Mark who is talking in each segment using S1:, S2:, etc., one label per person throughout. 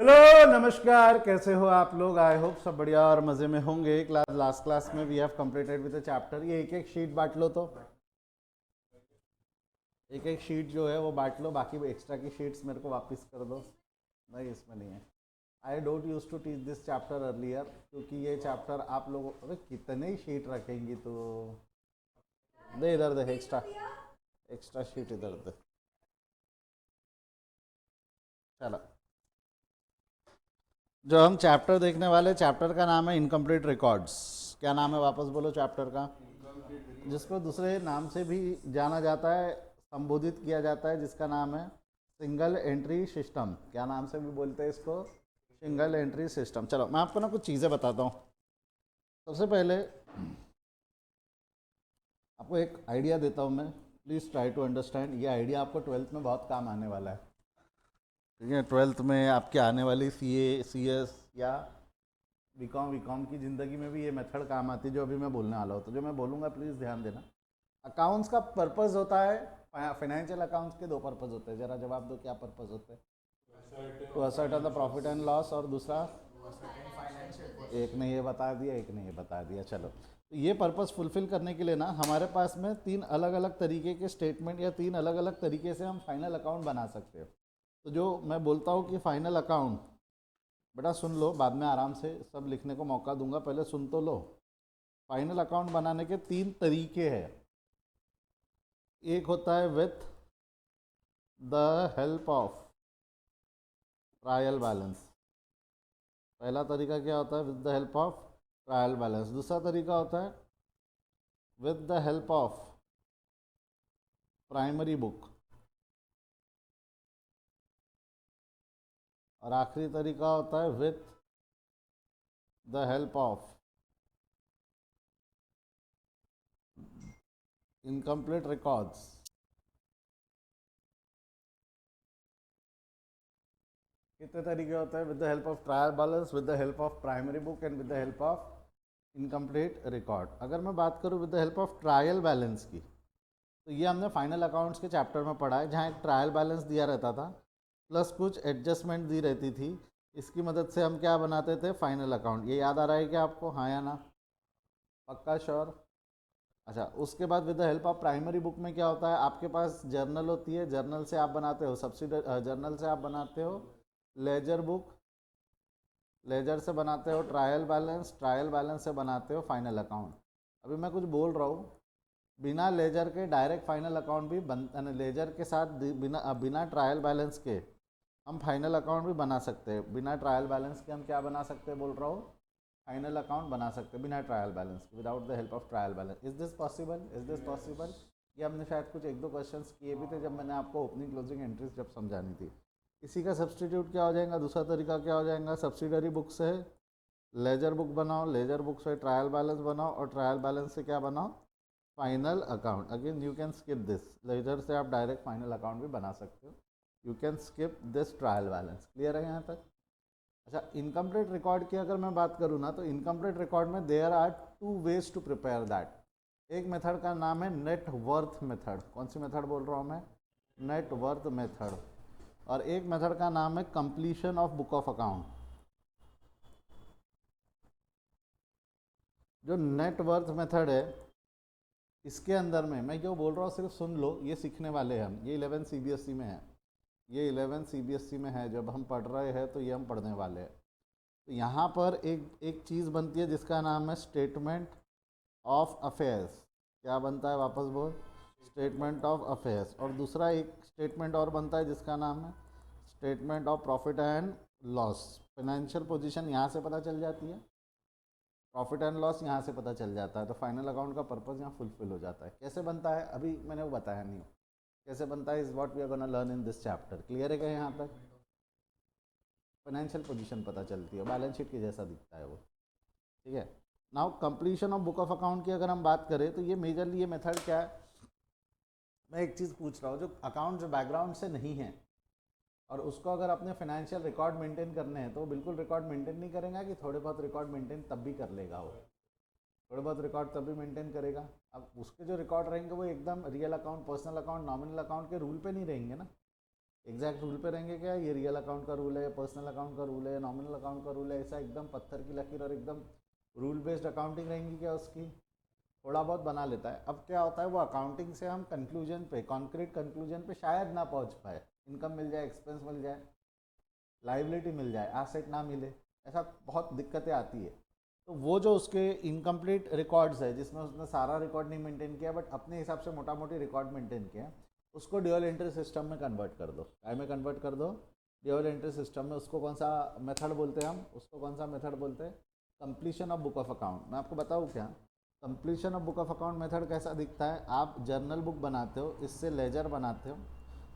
S1: Hello, नमस्कार। कैसे हो आप लोग? आई होप सब बढ़िया और मज़े में होंगे। लास्ट क्लास में we have completed with the chapter. ये एक एक शीट बांट लो, तो एक एक शीट जो है वो बांट लो। बाकी एक्स्ट्रा की शीट्स मेरे को वापस कर दो। नहीं, इसमें नहीं है। I don't use to teach this chapter earlier, क्योंकि ये चैप्टर आप लोगों, अरे कितने ही शीट रखेंगी तो। दे इधर, दे एक्स्ट्रा, एक्स्ट्रा शीट इधर दे। चलो, जो हम चैप्टर देखने वाले, चैप्टर का नाम है इनकम्प्लीट रिकॉर्ड्स। क्या नाम है? वापस बोलो चैप्टर का। जिसको दूसरे नाम से भी जाना जाता है, संबोधित किया जाता है, जिसका नाम है सिंगल एंट्री सिस्टम। क्या नाम से भी बोलते हैं इसको? Single entry system. चलो, मैं आपको ना कुछ चीज़ें बताता हूँ। सबसे पहले आपको एक आइडिया देता हूँ मैं। Please try to understand. ये आइडिया आपको ट्वेल्थ में बहुत काम आने वाला है। ठीक है, ट्वेल्थ में आपके आने वाली सीए, सीएस या बीकॉम की ज़िंदगी में भी ये मेथड काम आती है, जो अभी मैं बोलने वाला हूँ। तो जो मैं बोलूँगा प्लीज़ ध्यान देना। अकाउंट्स का पर्पस होता है, फाइनेंशियल अकाउंट्स के दो पर्पस होते हैं। जरा जवाब दो, क्या पर्पस होते हैं? To ascertain the profit and loss, और दूसरा? एक ने ये बता दिया, एक ने ये बता दिया। चलो, तो ये पर्पस फुलफिल करने के लिए ना हमारे पास में तीन अलग अलग तरीके के स्टेटमेंट या तीन अलग अलग तरीके से हम फाइनल अकाउंट बना सकते हो। तो जो मैं बोलता हूँ कि फाइनल अकाउंट, बेटा सुन लो, बाद में आराम से सब लिखने को मौका दूंगा, पहले सुन तो लो। फाइनल अकाउंट बनाने के तीन तरीके हैं। एक होता है with the help of trial balance. पहला तरीका क्या होता है? With the help of trial balance. दूसरा तरीका होता है with the help of primary book. और आखिरी तरीका होता है with the help of incomplete records. कितने तरीके होते हैं? With the help of trial balance, with the help of primary book and with the help of incomplete record. अगर मैं बात करूँ with the help of trial balance की, तो ये हमने फाइनल अकाउंट्स के चैप्टर में पढ़ा है, जहाँ एक ट्रायल बैलेंस दिया रहता था प्लस कुछ एडजस्टमेंट दी रहती थी। इसकी मदद से हम क्या बनाते थे? Final account. ये याद आ रहा है क्या आपको? हाँ या ना? पक्का श्योर? अच्छा, उसके बाद with the help of primary book में क्या होता है? आपके पास जर्नल होती है, जर्नल से आप बनाते हो सब्सिडरी, जर्नल से आप बनाते हो लेजर बुक, लेजर से बनाते हो ट्रायल बैलेंस, ट्रायल बैलेंस से बनाते हो फाइनल अकाउंट। अभी मैं कुछ बोल रहा हूँ, बिना लेजर के डायरेक्ट फाइनल अकाउंट भी बन, लेजर के साथ बिना बिना ट्रायल बैलेंस के हम फाइनल अकाउंट भी बना सकते हैं। बिना ट्रायल बैलेंस के हम क्या बना सकते हैं? बोल रहा हूँ, फाइनल अकाउंट बना सकते हैं बिना trial balance, without the help of trial balance. Is this possible? Is this possible? ये हमने शायद कुछ एक दो क्वेश्चंस किए भी थे जब मैंने आपको ओपनिंग क्लोजिंग एंट्रीज जब समझानी थी। इसी का सब्सटीट्यूट क्या हो जाएगा? दूसरा तरीका क्या हो जाएगा? सब्सिडरी बुक से लेजर बुक बनाओ, लेजर बुक से ट्रायल बैलेंस बनाओ, और ट्रायल बैलेंस से क्या बनाओ? Final account. Again you can skip this. Ledger से आप डायरेक्ट फाइनल अकाउंट भी बना सकते हो। You can skip this trial balance. Clear है यहाँ तक? अच्छा, इनकम्प्लीट रिकॉर्ड की अगर मैं बात करूँ ना, तो इनकम्प्लीट रिकॉर्ड में there are two ways to prepare that. एक मेथड का नाम है नेट वर्थ मेथड। कौन सी मेथड बोल रहा हूँ मैं? Net worth method. और एक मेथड का नाम है completion of book of account. जो नेट वर्थ मेथड है, इसके अंदर में मैं जो बोल रहा हूँ सिर्फ सुन लो, ये सीखने वाले हैं हम। ये 11 सीबीएसई में है, ये 11 सीबीएसई में है। जब हम पढ़ रहे हैं तो ये हम पढ़ने वाले हैं। तो यहाँ पर एक एक चीज़ बनती है जिसका नाम है स्टेटमेंट ऑफ अफेयर्स। क्या बनता है? वापस बोल। Statement of affairs. और दूसरा एक स्टेटमेंट और बनता है जिसका नाम है statement of profit and loss. Financial position यहाँ से पता चल जाती है, प्रॉफिट एंड लॉस यहाँ से पता चल जाता है। तो फाइनल अकाउंट का पर्पज़ यहाँ फुलफिल हो जाता है। कैसे बनता है अभी मैंने वो बताया नहीं। कैसे बनता है is what we are gonna learn in this chapter. Clear है क्या यहाँ तक? फाइनेंशियल पोजीशन पता चलती है, बैलेंस शीट के जैसा दिखता है वो। ठीक है। Now completion of book of account की अगर हम बात करें, तो ये मेजरली ये मेथड क्या है? मैं एक चीज़ पूछ रहा हूँ, जो अकाउंट जो बैकग्राउंड से नहीं है और उसको अगर अपने फाइनेंशियल रिकॉर्ड मेंटेन करने हैं, तो वो बिल्कुल रिकॉर्ड मेंटेन नहीं करेगा कि थोड़े बहुत रिकॉर्ड मेंटेन तब भी कर लेगा वो? थोड़े बहुत रिकॉर्ड तब भी मेंटेन करेगा। अब उसके जो रिकॉर्ड रहेंगे वो एकदम real account, personal account, nominal account के रूल पे नहीं रहेंगे ना। एग्जैक्ट रूल पे रहेंगे क्या, ये रियल अकाउंट का रूल है, पर्सनल अकाउंट का रूल है, नॉमिनल अकाउंट का रूल है, ऐसा एकदम पत्थर की लकीर और एकदम रूल बेस्ड अकाउंटिंग रहेंगी क्या उसकी? थोड़ा बहुत बना लेता है। अब क्या होता है, वो अकाउंटिंग से हम कंक्लूजन पे, कॉन्क्रीट कंक्लूजन पे शायद ना पहुंच पाए, इनकम मिल जाए, एक्सपेंस मिल जाए, लाइबिलिटी मिल जाए, एसेट ना मिले, ऐसा बहुत दिक्कतें आती है। तो वो जो उसके इनकम्प्लीट रिकॉर्ड्स है, जिसमें उसने सारा रिकॉर्ड नहीं मेंटेन किया बट अपने हिसाब से मोटा मोटी रिकॉर्ड मेंटेन किया, उसको ड्यूअल एंट्री सिस्टम में कन्वर्ट कर दो। काय में कन्वर्ट कर दो? ड्यूअल एंट्री सिस्टम में। उसको कौन सा मेथड बोलते हैं हम? उसको कौन सा मेथड बोलते हैं? Completion of book of account. मैं आपको बताऊँ क्या completion of book of account method कैसा दिखता है? आप जर्नल बुक बनाते हो, इससे लेजर बनाते हो,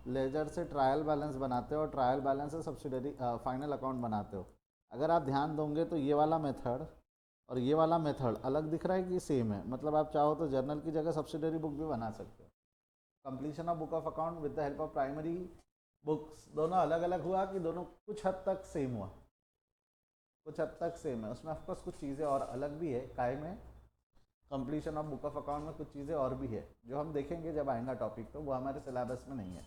S1: लेजर से ट्रायल बैलेंस बनाते हो, और ट्रायल बैलेंस से सब्सिडरी फाइनल अकाउंट बनाते हो। अगर आप ध्यान दोगे तो ये वाला मेथड और ये वाला मेथड अलग दिख रहा है कि सेम है? मतलब आप चाहो तो जर्नल की जगह सब्सिडरी बुक भी बना सकते हो। Completion of book of account with the help of primary books, दोनों अलग अलग हुआ कि दोनों कुछ हद तक सेम हुआ? कुछ हद तक सेम है। उसमें ऑफकोर्स कुछ चीज़ें और अलग भी है। काय में completion of book of account में कुछ चीज़ें और भी है जो हम देखेंगे जब आएगा टॉपिक, तो वो हमारे सिलेबस में नहीं है।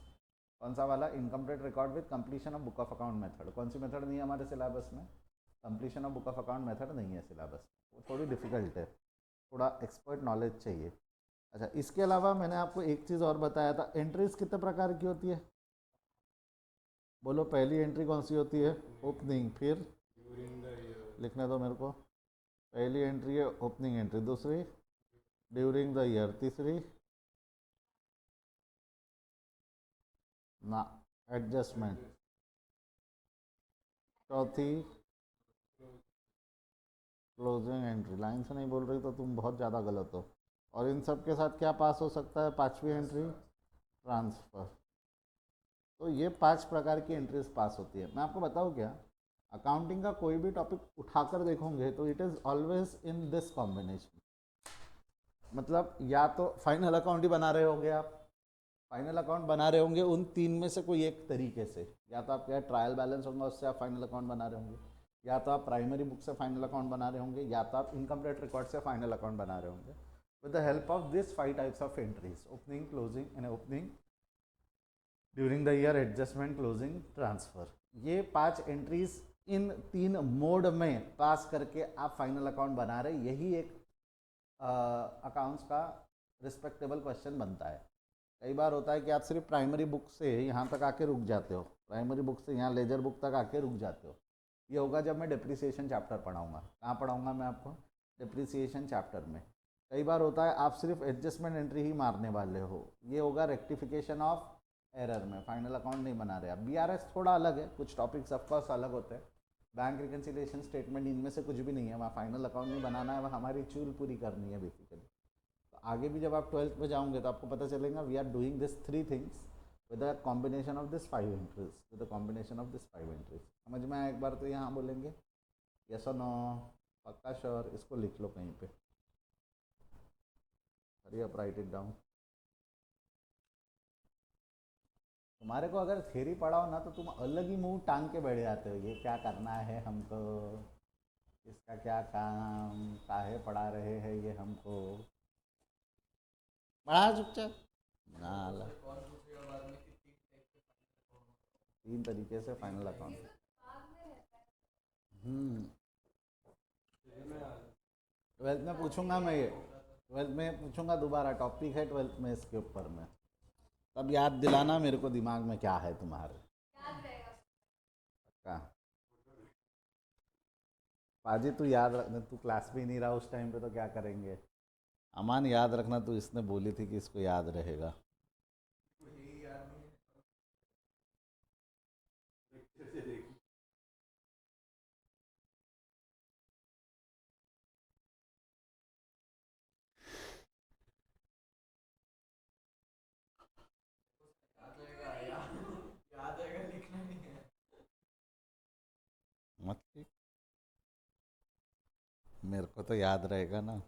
S1: कौन सा वाला? Incomplete record with completion of book of account method. कौन सी मेथड नहीं है हमारे सिलेबस में? Completion of book of account method नहीं है सिलेबस। वो थोड़ी डिफिकल्ट है, थोड़ा एक्सपर्ट नॉलेज चाहिए। अच्छा, इसके अलावा मैंने आपको एक चीज़ और बताया था, एंट्रीज कितने प्रकार की होती है? बोलो, पहली एंट्री कौन सी होती है? ओपनिंग। फिर लिखने दो मेरे को। पहली एंट्री है ओपनिंग एंट्री, दूसरी ड्यूरिंग द ईयर, तीसरी ना एडजस्टमेंट, चौथी क्लोजिंग एंट्री। लाइन से नहीं बोल रही तो तुम बहुत ज़्यादा गलत हो। और इन सब के साथ क्या पास हो सकता है? पांचवी एंट्री ट्रांसफ़र। तो ये 5 प्रकार की एंट्रीज पास होती है। मैं आपको बताऊँ क्या, अकाउंटिंग का कोई भी टॉपिक उठाकर देखोगे तो it is always in this combination. मतलब या तो फाइनल अकाउंट ही बना रहे होगे आप, फाइनल अकाउंट बना रहे होंगे उन 3 में से कोई एक तरीके से, या तो आपके ट्रायल बैलेंस होगा उससे आप फाइनल अकाउंट बना रहे होंगे, या तो आप प्राइमरी बुक से फाइनल अकाउंट बना रहे होंगे, या तो आप इनकम्प्लीट रिकॉर्ड से फाइनल अकाउंट बना रहे होंगे with the help of this 5 types of entries: opening, closing and opening, during the year, adjustment, closing, transfer. ये 5 एंट्रीज इन 3 मोड में पास करके आप फाइनल अकाउंट बना रहे, यही एक अकाउंट्स का रिस्पेक्टेबल क्वेश्चन बनता है। कई बार होता है कि आप सिर्फ प्राइमरी बुक से यहाँ तक आके रुक जाते हो, प्राइमरी बुक से यहाँ लेजर बुक तक आके रुक जाते हो। ये होगा जब मैं डिप्रिसिएशन चैप्टर पढ़ाऊँगा। कहाँ पढ़ाऊँगा मैं आपको? डिप्रिसिएशन चैप्टर में। कई बार होता है आप सिर्फ एडजस्टमेंट एंट्री ही मारने वाले हो, ये होगा रेक्टिफिकेशन ऑफ एरर में, फाइनल अकाउंट नहीं बना रहे आप। बीआरएस थोड़ा अलग है, कुछ टॉपिक्स ऑफकोर्स अलग होते हैं। बैंक रिकन्सिलिएशन स्टेटमेंट, इनमें से कुछ भी नहीं है, वहाँ फाइनल अकाउंट नहीं बनाना है, वहाँ हमारी चूल पूरी करनी है बेसिकली। तो आगे भी जब आप 12th में जाओगे तो आपको पता चलेगा we are doing this 3 things with a combination of this 5 entries, with a combination of this 5 entries. समझ में आया? एक बार तो यहाँ बोलेंगे यस और नो, पक्का श्योर? इसको लिख लो कहीं पे, hurry up, right it down. तुम्हारे को अगर थ्योरी पढ़ाओ ना तो तुम अलग ही मुंह टांग के बैठ जाते हो, ये क्या करना है हमको, इसका क्या काम, काहे पढ़ा रहे हैं ये हमको, पढ़ा चुपचाप ना। 3 तरीके से फाइनल अकाउंट। हम्म। 12th में पूछूंगा मैं ये, 12th में पूछूंगा दोबारा, टॉपिक है 12th में इसके ऊपर में। तब याद दिलाना मेरे को दिमाग में क्या है तुम्हारे। क्या पाजी, तू याद रखना, तू क्लास में ही नहीं रहा उस टाइम पे तो क्या करेंगे। अमान याद रखना, तू इसने बोली थी कि इसको याद रहेगा। मत लिख, मेरे को तो याद रहेगा ना।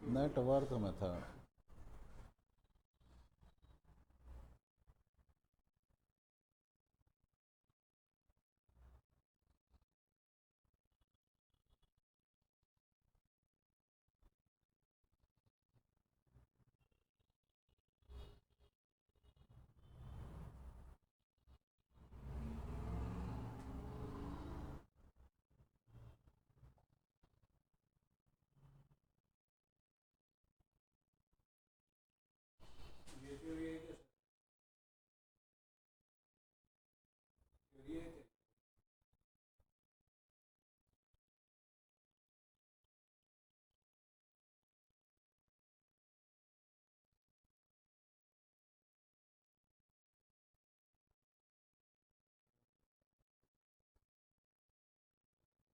S1: नेटवर्क में था।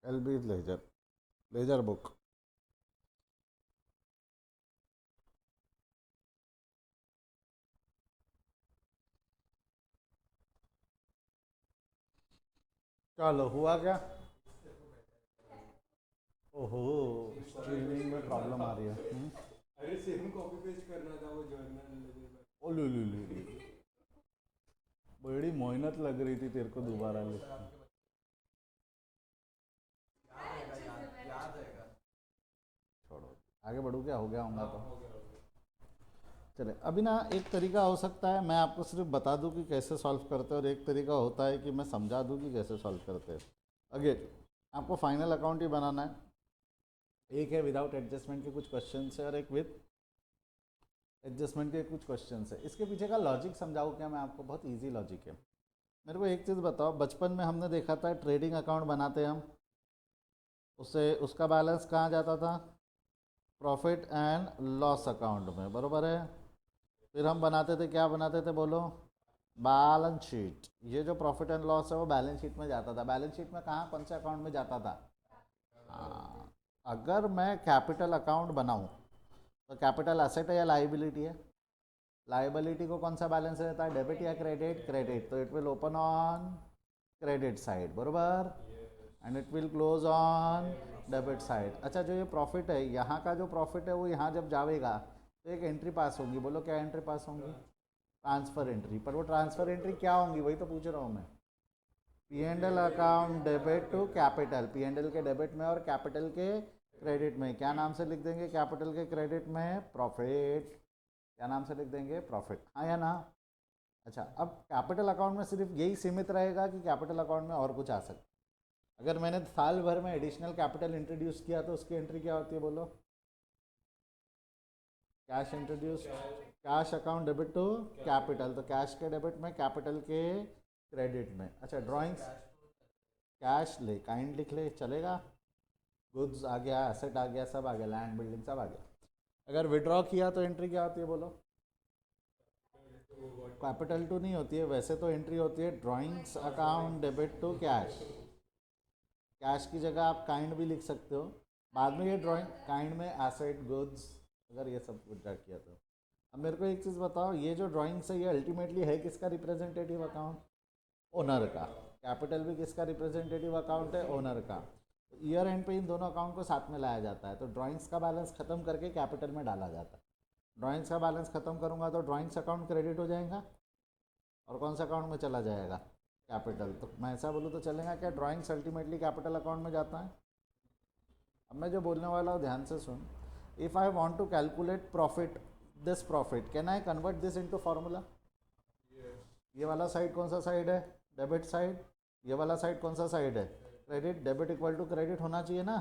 S1: LB ledger, ledger book. चलो हुआ क्या? ओहो, स्ट्रीमिंग में प्रॉब्लम आ रही है।
S2: अरे सेम कॉपी पेस्ट करना था वो जर्नल।
S1: ओ लो, बड़ी मेहनत लग रही थी तेरे को दोबारा लिखने। छोड़ो, आगे बढ़ू, क्या हो गया होगा तो। चले, अभी ना एक तरीका हो सकता है मैं आपको सिर्फ बता दूं कि कैसे सॉल्व करते हैं, और एक तरीका होता है कि मैं समझा दूं कि कैसे सॉल्व करते हैं। अगेन आपको फाइनल अकाउंट ही बनाना है। एक है विदाउट एडजस्टमेंट के कुछ क्वेश्चन है, और एक विद एडजस्टमेंट के कुछ क्वेश्चन है। इसके पीछे का लॉजिक समझाऊँ क्या मैं आपको? बहुत ईजी लॉजिक है। मेरे को एक चीज़ बताओ, बचपन में हमने देखा था ट्रेडिंग अकाउंट बनाते हम, उससे उसका बैलेंस कहाँ जाता था? प्रॉफिट एंड लॉस अकाउंट में, बरोबर है। फिर हम बनाते थे, क्या बनाते थे बोलो? Balance sheet. ये जो प्रॉफिट एंड लॉस है वो बैलेंस शीट में जाता था। बैलेंस शीट में कहाँ, कौन से अकाउंट में जाता था? हाँ, अगर मैं कैपिटल अकाउंट बनाऊँ तो कैपिटल एसेट है या लाइबिलिटी है? लाइबिलिटी को कौन सा बैलेंस रहता है, डेबिट या क्रेडिट? क्रेडिट। तो it will open on credit side, बरोबर, and it will close on debit side. अच्छा, जो ये प्रॉफिट है, यहाँ का जो प्रॉफिट है वो यहाँ जब जाएगा तो एक एंट्री पास होगी। बोलो क्या एंट्री पास होंगी? Transfer entry. पर वो ट्रांसफ़र एंट्री क्या होंगी, वही तो पूछ रहा हूँ मैं। P and L account debit to capital, P and L के डेबिट में और कैपिटल के क्रेडिट में। क्या नाम से लिख देंगे कैपिटल के क्रेडिट में? प्रॉफिट। क्या नाम से लिख देंगे? प्रॉफिट, हाँ या ना? अच्छा, अब कैपिटल अकाउंट में सिर्फ यही सीमित रहेगा कि कैपिटल अकाउंट में और कुछ आ सकता है? अगर मैंने साल भर में एडिशनल कैपिटल इंट्रोड्यूस किया तो उसकी एंट्री क्या होती है बोलो? Cash introduce, cash account debit to capital, तो कैश के डेबिट में, कैपिटल के क्रेडिट में। अच्छा, ड्राइंग्स, कैश ले, काइंड लिख ले, चलेगा। गुड्स आ गया, एसेट आ गया, सब आ गया, लैंड बिल्डिंग सब आ गया। अगर विड्रॉ किया तो एंट्री क्या होती है बोलो? कैपिटल टू नहीं होती है वैसे तो, एंट्री होती है drawings account debit to cash. Cash की जगह आप काइंड भी लिख सकते हो। बाद में ये ड्राइंग काइंड में एसेट, गुड्स, अगर ये सब विड्रॉ किया तो। अब मेरे को एक चीज़ बताओ, ये जो ड्राइंग्स है ये अल्टीमेटली है किसका रिप्रेजेंटेटिव अकाउंट? ओनर का। कैपिटल भी किसका रिप्रेजेंटेटिव अकाउंट है? ओनर का। तो ईयर एंड पे इन दोनों अकाउंट को साथ में लाया जाता है, तो ड्राइंग्स का बैलेंस खत्म करके कैपिटल में डाला जाता है। ड्राइंग्स का बैलेंस खत्म करूँगा तो ड्राइंग्स अकाउंट क्रेडिट हो जाएगा, और कौन सा अकाउंट में चला जाएगा? कैपिटल। तो मैं ऐसा बोलूँ तो चलेगा क्या, ड्राइंग्स अल्टीमेटली कैपिटल अकाउंट में जाता है? अब मैं जो बोलने वाला हूँ ध्यान से सुन। if I want to calculate profit, this profit, can I convert this into formula? ये वाला साइड कौन सा साइड है? Debit side. ये वाला साइड कौन सा साइड है? Credit. Debit equal to credit होना चाहिए ना.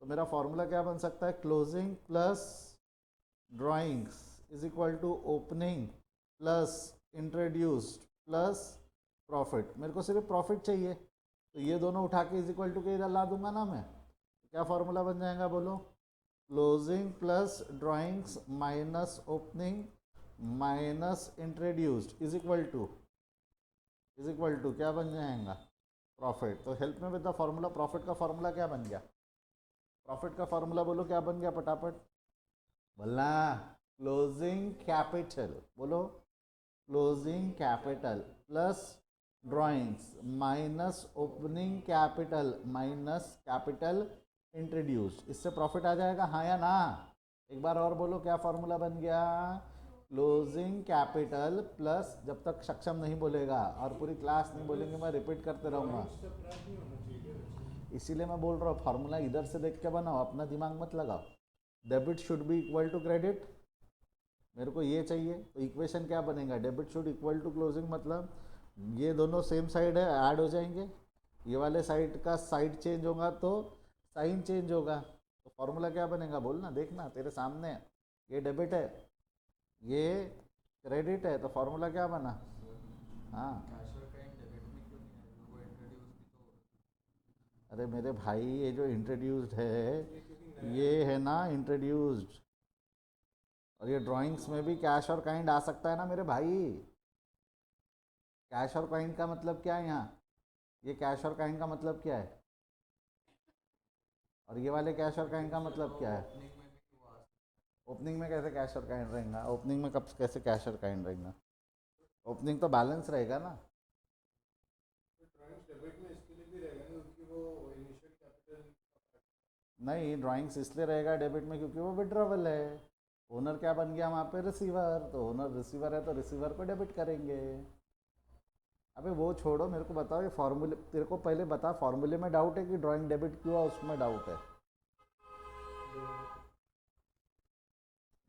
S1: तो मेरा फॉर्मूला क्या बन सकता है? Closing plus drawings is equal to opening plus introduced plus profit. मेरे को सिर्फ प्रॉफिट चाहिए, तो ये दोनों उठा के इज इक्वल टू के इधर ला दूंगा ना मैं. क्या फॉर्मूला बन जाएगा बोलो? Closing plus drawings minus opening minus introduced is equal to क्या बन जाएगा? प्रॉफिट. तो हेल्प में विद द फॉर्मूला. प्रॉफिट का फॉर्मूला क्या बन गया? प्रॉफिट का फॉर्मूला बोलो क्या बन गया फटाफट बोलना. Closing capital. बोलो closing capital plus drawings minus opening capital minus capital introduced. इससे प्रॉफिट आ जाएगा, हाँ या ना? एक बार और बोलो क्या फॉर्मूला बन गया? क्लोजिंग कैपिटल प्लस, जब तक सक्षम नहीं बोलेगा और पूरी क्लास नहीं बोलेंगे मैं रिपीट करते रहूँगा. इसीलिए मैं बोल रहा हूँ फार्मूला इधर से देख के बनाओ, अपना दिमाग मत लगाओ. Debit should be equal to credit. मेरे को ये चाहिए, तो इक्वेशन क्या बनेगा? Debit should equal to closing, मतलब ये दोनों सेम साइड है, ऐड हो जाएंगे. ये वाले साइड का साइड चेंज होगा तो साइन चेंज होगा. तो फॉर्मूला क्या बनेगा बोलना, देखना तेरे सामने. ये डेबिट है, ये क्रेडिट है, तो फॉर्मूला क्या बना? हाँ अरे मेरे भाई, ये जो इंट्रोड्यूस्ड है ये है ना इंट्रोड्यूस्ड. और ये ड्राइंग्स में भी कैश और काइंड आ सकता है ना मेरे भाई. कैश और काइंड का मतलब क्या है यहाँ? ये कैश और काइंड का मतलब क्या है? और ये वाले कैश और काइंड का मतलब क्या है? ओपनिंग में कैसे कैश और काइंड रहेगा? ओपनिंग में कब कैसे कैश और काइंड रहेगा? ओपनिंग तो बैलेंस रहेगा ना. नहीं, ड्राइंग्स इसलिए रहेगा डेबिट में क्योंकि वो विड्रॉवल है. ओनर क्या बन गया वहाँ पे? रिसीवर. तो ओनर रिसीवर है तो रिसीवर को डेबिट करेंगे. अबे वो छोड़ो, मेरे को बताओ ये फॉर्मूले, तेरे को पहले बता फॉर्मूले में डाउट है कि ड्राइंग डेबिट क्यों है उसमें डाउट है?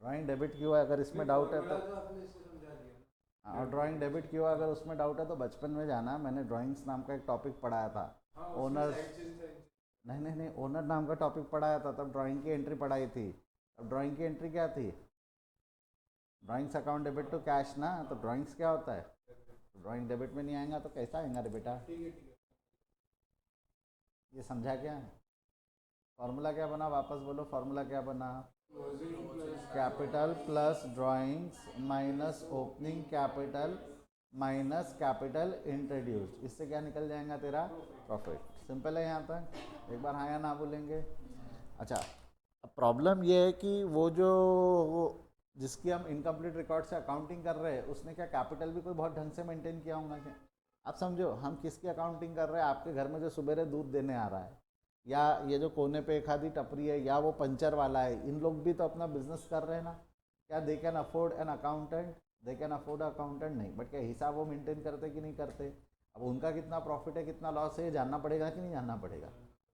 S1: ड्राइंग डेबिट क्यों है अगर इसमें डाउट है तो? हाँ, और ड्राइंग डेबिट क्यों है अगर उसमें डाउट है तो बचपन में जाना, मैंने ड्राइंग्स नाम का एक टॉपिक पढ़ाया था. ओनर्स, नहीं, ओनर नाम का टॉपिक पढ़ाया था, तब ड्राइंग की एंट्री पढ़ाई थी. अब ड्राइंग की एंट्री क्या थी? Drawings account debit to cash ना. तो ड्राइंग्स क्या होता है? ड्राइंग डेबिट में नहीं आएगा तो कैसा आएगा रे बेटा? ये समझा क्या? फॉर्मूला क्या बना वापस बोलो, फॉर्मूला क्या बना? Capital plus drawings minus opening capital minus capital introduced. इससे क्या निकल जाएगा तेरा? प्रॉफिट. सिंपल है यहाँ तक. एक बार हाँ या ना बोलेंगे. अच्छा, अब प्रॉब्लम ये है कि वो जिसकी हम इनकम्प्लीट रिकॉर्ड से अकाउंटिंग कर रहे हैं उसने क्या कैपिटल भी कोई बहुत ढंग से मेंटेन किया होगा क्या? आप समझो, हम किसकी अकाउंटिंग कर रहे हैं? आपके घर में जो सुबह दूध देने आ रहा है, या ये जो कोने पे एक आधी टपरी है, या वो पंचर वाला है, इन लोग भी तो अपना बिजनेस कर रहे हैं ना. क्या they can afford an accountant? They can afford accountant नहीं, बट क्या हिसाब वो मेंटेन करते कि नहीं करते? अब उनका कितना प्रॉफिट है कितना लॉस है ये जानना पड़ेगा कि नहीं जानना पड़ेगा?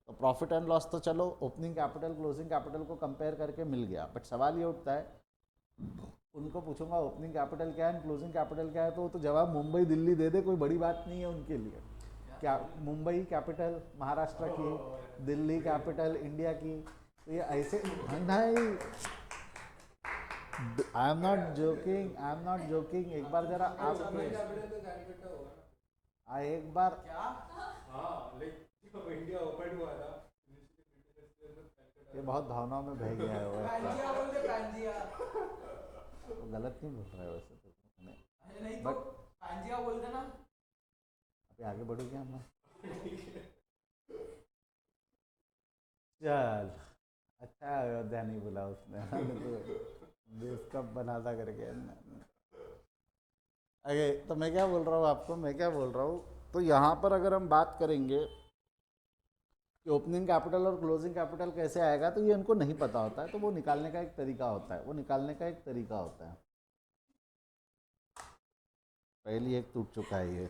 S1: तो प्रॉफिट एंड लॉस तो चलो ओपनिंग कैपिटल क्लोजिंग कैपिटल को कंपेयर करके मिल गया, बट सवाल ये उठता है, उनको पूछूंगा ओपनिंग कैपिटल क्या है क्लोजिंग कैपिटल क्या है, तो वो तो जवाब मुंबई दिल्ली दे दे, कोई बड़ी बात नहीं है उनके लिए. क्या मुंबई कैपिटल महाराष्ट्र की, दिल्ली कैपिटल इंडिया की, तो ये ऐसे नहीं. I am not joking, I am not joking. एक बार जरा आपके एक बार ये बहुत भावनाओं में बह गया है वो गलत नहीं बोल रहा है वैसे तो, बट अभी आगे बढ़ो क्या हम? चल, अच्छा अयोध्या नहीं बोला उसने देश कब बना था करके. अरे तो मैं क्या बोल रहा हूँ आपको, मैं क्या बोल रहा हूँ, तो यहाँ पर अगर हम बात करेंगे कि ओपनिंग कैपिटल और क्लोजिंग कैपिटल कैसे आएगा, तो ये उनको नहीं पता होता है, तो वो निकालने का एक तरीका होता है, वो निकालने का एक तरीका होता है. पहली एक टूट चुका है ये,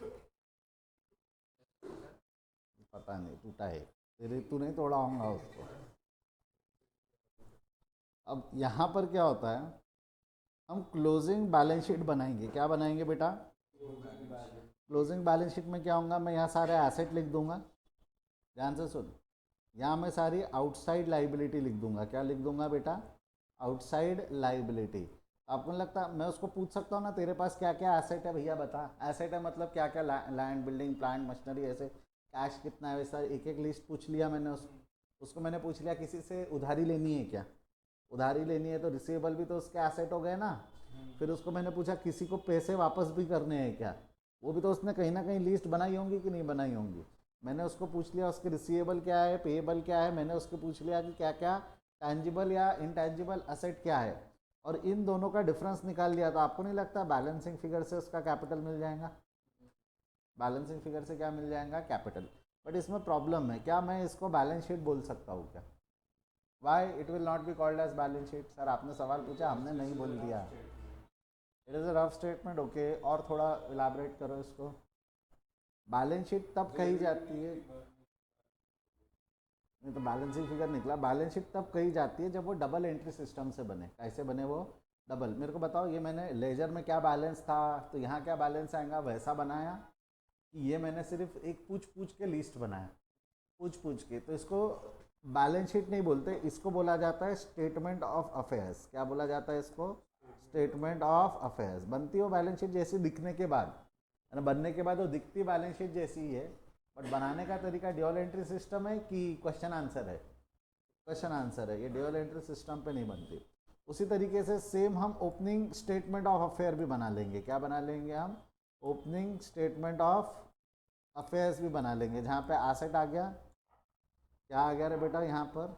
S1: पता नहीं टूटा है तेरे, तू नहीं तोड़ा होगा उसको. अब यहाँ पर क्या होता है, हम क्लोजिंग बैलेंस शीट बनाएंगे। क्या बनाएंगे बेटा? क्लोजिंग बैलेंस शीट में क्या होगा, मैं यहाँ सारे एसेट लिख दूंगा। ध्यान से सुन, यहाँ मैं सारी आउटसाइड लाइबिलिटी लिख दूंगा। क्या लिख दूंगा बेटा? Outside liability. आपको नहीं लगता मैं उसको पूछ सकता हूँ ना, तेरे पास क्या क्या एसेट है भैया बता? एसेट है मतलब क्या क्या, लैंड, बिल्डिंग, प्लांट, मशीनरी, ऐसे कैश कितना है, वैसा एक एक लिस्ट पूछ लिया मैंने। उसको मैंने पूछ लिया किसी से उधारी लेनी है क्या? उधारी लेनी है तो रिसीवेबल भी तो उसके एसेट हो गए ना। फिर उसको मैंने पूछा किसी को पैसे वापस भी करने हैं क्या? वो भी तो उसने कहीं ना कहीं लिस्ट बनाई होंगी कि नहीं बनाई होंगी। मैंने उसको पूछ लिया उसके रिसीवेबल क्या है, पेएबल क्या है। मैंने उसको पूछ लिया कि क्या क्या टैंजिबल या इनटैंजिबल असेट क्या है, और इन दोनों का डिफरेंस निकाल लिया। तो आपको नहीं लगता बैलेंसिंग फिगर से उसका कैपिटल मिल जाएगा? बैलेंसिंग फिगर से क्या मिल जाएगा? कैपिटल। बट इसमें प्रॉब्लम है, क्या मैं इसको बैलेंस शीट बोल सकता हूँ क्या? Why it will not be called as balance sheet? Sir आपने सवाल पूछा, हमने नहीं बोल दिया। It is a rough statement, okay. और थोड़ा इलाबरेट करो इसको। बैलेंस शीट तब कही जाती है, नहीं तो बैलेंसिंग फिगर निकला। बैलेंस शीट तब कही जाती है जब वो डबल एंट्री सिस्टम से बने। कैसे बने वो? डबल। मेरे को बताओ, ये मैंने लेजर में क्या बैलेंस था तो यहाँ क्या बैलेंस आएगा, वैसा बनाया कि ये मैंने सिर्फ एक पूछ पूछ के लिस्ट बनाया, पूछ पूछ के? तो इसको बैलेंस शीट नहीं बोलते, इसको बोला जाता है स्टेटमेंट ऑफ अफेयर्स। क्या बोला जाता है इसको? Statement of affairs. बनती हो बैलेंस शीट जैसी दिखने के बाद, है ना? बनने के बाद वो दिखती बैलेंस शीट जैसी ही है, बट बनाने का तरीका ड्यूअल एंट्री सिस्टम है कि क्वेश्चन आंसर है? क्वेश्चन आंसर है। ये ड्यूअल एंट्री सिस्टम पे नहीं बनती। उसी तरीके से सेम हम ओपनिंग स्टेटमेंट ऑफ अफेयर भी बना लेंगे। क्या बना लेंगे हम? ओपनिंग स्टेटमेंट ऑफ अफेयर्स भी बना लेंगे, जहाँ पे एसेट आ गया, क्या आ गया रे बेटा यहाँ पर?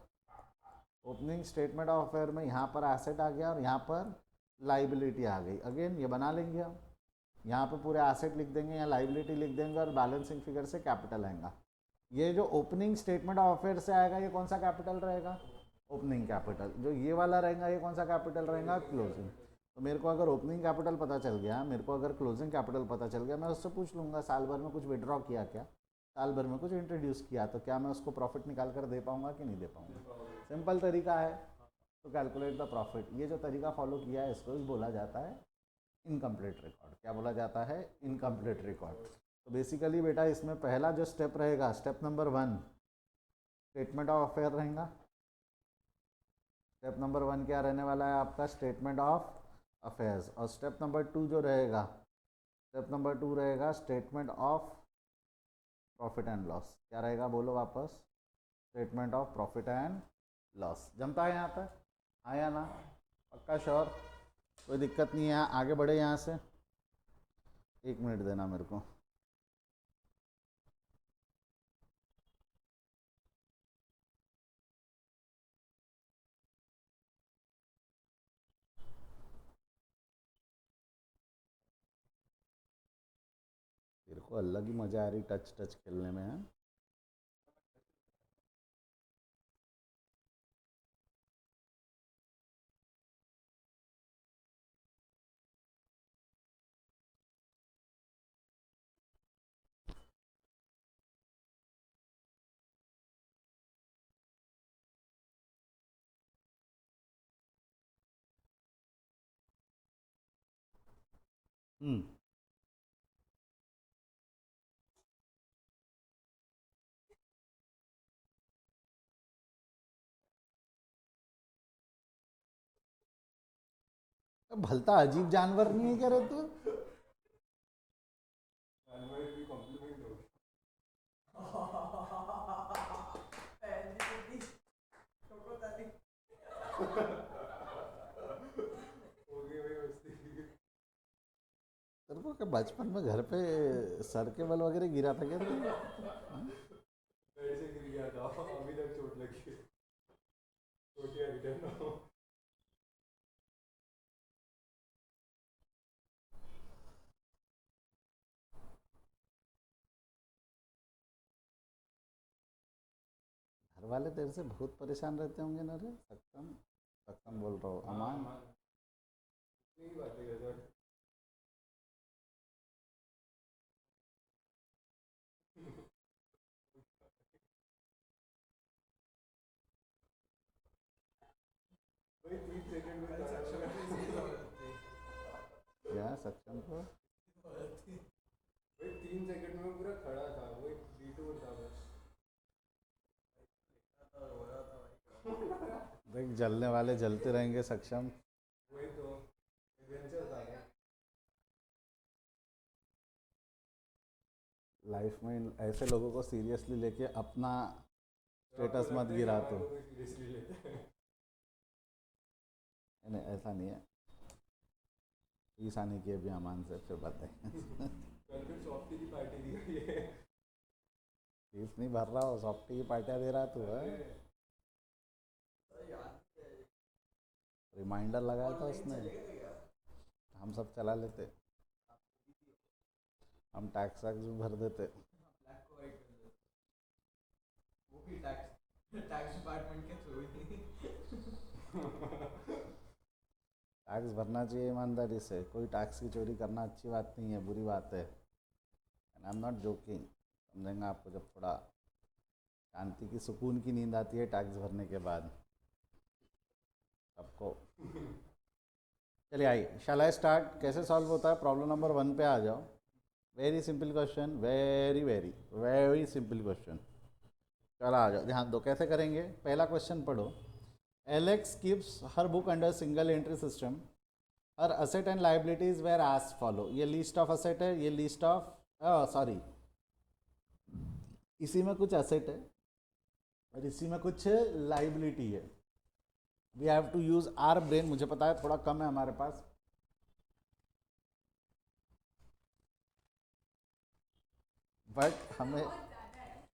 S1: ओपनिंग स्टेटमेंट ऑफ अफेयर में यहाँ पर एसेट आ गया और यहाँ पर लाइबिलिटी आ गई। अगेन ये बना लेंगे हम, यहाँ पे पूरे एसेट लिख देंगे, यहाँ लाइबिलिटी लिख देंगे और बैलेंसिंग फिगर से कैपिटल आएगा। ये जो ओपनिंग स्टेटमेंट ऑफ अफेयर से आएगा ये कौन सा कैपिटल रहेगा? Opening capital. जो ये वाला रहेगा ये कौन सा कैपिटल रहेगा? क्लोजिंग। तो मेरे को अगर ओपनिंग कैपिटल पता चल गया, मेरे को अगर क्लोजिंग कैपिटल पता चल गया, मैं उससे पूछ लूँगा साल भर में कुछ विड्रॉ किया क्या, साल भर में कुछ इंट्रोड्यूस किया, तो क्या मैं उसको प्रॉफिट निकाल कर दे पाऊँगा कि नहीं दे पाऊँगा? सिंपल तरीका है तो कैलकुलेट द प्रॉफिट। ये जो तरीका फॉलो किया है इसको बोला जाता है इनकम्प्लीट रिकॉर्ड। क्या बोला जाता है? Incomplete record. तो बेसिकली बेटा इसमें पहला जो स्टेप रहेगा, step number 1 statement of affair रहेगा। स्टेप नंबर 1 क्या रहने वाला है आपका? Statement of affairs. और स्टेप नंबर 2 जो रहेगा, स्टेप नंबर 2 रहेगा statement of profit and loss. क्या रहेगा बोलो वापस? Statement of profit and loss. जमता है यहाँ तक? आया ना? पक्का श्योर? कोई दिक्कत नहीं है? आगे बढ़े यहाँ से। 1 मिनट देना मेरे को। तेरे को अलग ही मजा आ रही टच टच खेलने में है। हम्म। भलता अजीब जानवर नहीं है क्या रे तू?
S2: जानवर की कॉम्प्लीमेंट हो गई भाई मस्ती।
S1: तेरे को क्या बचपन में घर पे सर के बल वगैरह गिरा था क्या तेरे?
S2: बेड से गिर गया था, अभी तक चोट लगी है। चोटियाँ रिटर्न हो।
S1: घर वाले तेरे से बहुत परेशान रहते होंगे ना रे? सक्षम, सक्षम बोल रहा हूँ,
S2: हाँ
S1: अमान।
S2: हाँ, इतनी ही बातें करता है। भाई सेकंड में
S3: अरे सक्षम
S2: खड़ा
S3: तो
S2: था।
S3: इसकी जरूरत थी।
S1: क्या सक्षम को
S3: जरूरत थी।
S2: वही 3 सेकंड में पूरा खड़ा था, वही डिटूर था बस।
S3: लिखना था, रो रहा था भाई।
S1: देख जलने वाले जलते रहेंगे सक्षम।
S2: वही तो एडवेंचर था वो।
S1: लाइफ में ऐसे लोगों को सीरियसली लेके अपना स्टेटस मत गिरा तो।
S2: सीरियसली लेते हैं।
S1: नहीं ऐसा नहीं है, फीस आने की अभी अमान से फिर बताएं।
S2: कल फिर सॉफ्टी की पार्टी दी हुई है।
S1: फीस नहीं भर रहा हो, सॉफ्टी की पार्टियाँ दे रहा तू है।
S3: अरे याद नहीं है।
S1: रिमाइंडर लगाया था
S3: ऑनलाइन
S1: उसने,
S3: चलेगा क्या?
S1: हम सब चला लेते, हम टैक्स वैक्स भी भर देते।
S3: ब्लैक को वाइट कर दो। वो भी टैक्स डिपार्टमेंट के थ्रू ही।
S1: टैक्स भरना चाहिए ईमानदारी से, कोई टैक्स की चोरी करना अच्छी बात नहीं है, बुरी बात है। And I am not joking, समझेंगे आपको जब थोड़ा शांति की सुकून की नींद आती है टैक्स भरने के बाद सबको। चलिए आइए, शैल आई स्टार्ट। कैसे सॉल्व होता है, प्रॉब्लम नंबर 1 पे आ जाओ। Very simple question, very very very simple question. चलो आ जाओ, ध्यान दो कैसे करेंगे। पहला क्वेश्चन पढ़ो। Alex keeps her book under single entry system. Her asset and liabilities were as follow. ये list of asset है, ये list of सॉरी, इसी में कुछ asset है और इसी में कुछ liability है। We have to use our brain, मुझे पता है थोड़ा कम है हमारे पास, बट हमें